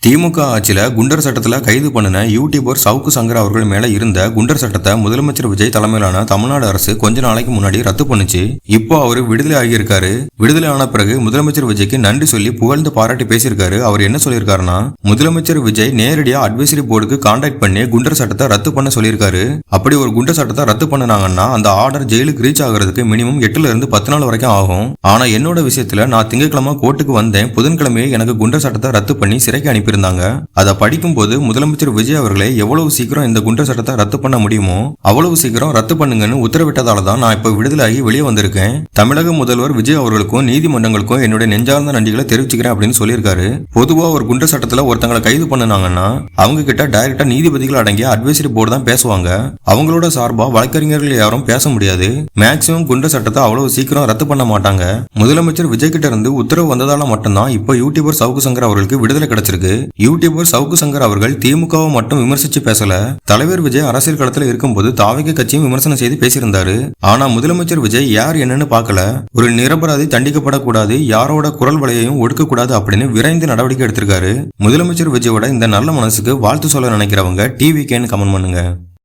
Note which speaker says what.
Speaker 1: திமுக ஆட்சியில குண்டர் சட்டத்துல கைது பண்ணின யூடியூபர் சவுக்கு சங்கர் அவர்கள் மேல இருந்த குண்டர் சட்டத்தை முதலமைச்சர் விஜய் தலைமையிலான தமிழ்நாடு அரசு கொஞ்ச நாளைக்கு முன்னாடி ரத்து பண்ணுச்சு. இப்போ அவரு விடுதலை ஆகியிருக்காரு. விடுதலை ஆன பிறகு முதலமைச்சர் விஜய்க்கு நன்றி சொல்லி புகழ்ந்து பாராட்டி பேசியிருக்காரு. அவர் என்ன சொல்லியிருக்காருன்னா, முதலமைச்சர் விஜய் நேரடியா அட்வைசரி போர்டுக்கு கான்டாக்ட் பண்ணி குண்டர் சட்டத்தை ரத்து பண்ண சொல்லியிருக்காரு. அப்படி ஒரு குண்டர் சட்டத்தை ரத்து பண்ணினாங்கன்னா அந்த ஆர்டர் ஜெயிலுக்கு ரீச் ஆகிறதுக்கு மினிமம் 8ல இருந்து 10 நாள் வரைக்கும் ஆகும். ஆனா என்னோட விஷயத்துல நான் திங்கட்கிழமை கோர்ட்டுக்கு வந்தேன். புதன்கிழமையே எனக்கு குண்டர் சட்டத்தை ரத்து பண்ணி சிறைக்கு அனுப்பி இருந்தாங்க. அதை படிக்கும் போது முதலமைச்சர் விஜய் அவர்களே எவ்வளவு சீக்கிரம் இந்த குண்டர் சட்டத்தை ரத்து பண்ண முடியுமோ அவ்வளவு சீக்கிரம் ரத்து பண்ணுங்கன்னு உத்தரவிட்டதால தான் நான் இப்ப விடுதலாகி வெளியே வந்திருக்கேன். தமிழக முதல்வர் விஜய் அவர்களுக்கும் நீதிமன்றங்களுக்கும் என்னுடைய நெஞ்சார்ந்த நன்றிகளை தெரிவிச்சுக்கிறேன் அப்படின்னு சொல்லியிருக்காரு. பொதுவா ஒரு குண்டர் சட்டத்துல ஒருத்தங்களை கைது பண்ணாங்கன்னா அவங்க கிட்ட டைரக்டா நீதிபதிகள் அடங்கிய அட்வைசரி போர்டு தான் பேசுவாங்க. அவங்களோட சார்பா வழக்கறிஞர்கள் யாரும் பேச முடியாது. மேக்சிமம் குண்டர் சட்டத்தை அவ்வளவு சீக்கிரம் ரத்து பண்ண மாட்டாங்க. முதலமைச்சர் விஜய் கிட்ட இருந்து உத்தரவு வந்ததால மட்டும்தான் இப்ப யூடியூபர் சவுக்கு சங்கர் அவர்களுக்கு விடுதலை கிடைச்சிருக்கு. யூடியூபர் சவுக்கு சங்கர் அவர்கள் திமுகவை மட்டும் விமர்சிச்சு பேசல. தலைவர் விஜய் அரசியல் களத்துல இருக்கும்போது தாவிக கட்சியும் விமர்சனம் செய்து பேசியிருந்தாரு. ஆனா முதலமைச்சர் விஜய் யார் என்னன்னு பார்க்கல. ஒரு நிரபராதி தண்டிக்கப்படக்கூடாது, யாரோட குரல் வலையையும் ஒடுக்க கூடாது அப்படின்னு விரைந்து நடவடிக்கை எடுத்திருக்காரு. முதலமைச்சர் விஜயோட இந்த நல்ல மனசுக்கு வாழ்த்து சொல்ல நினைக்கிறவங்க டிவிகேன்னு கமெண்ட் பண்ணுங்க.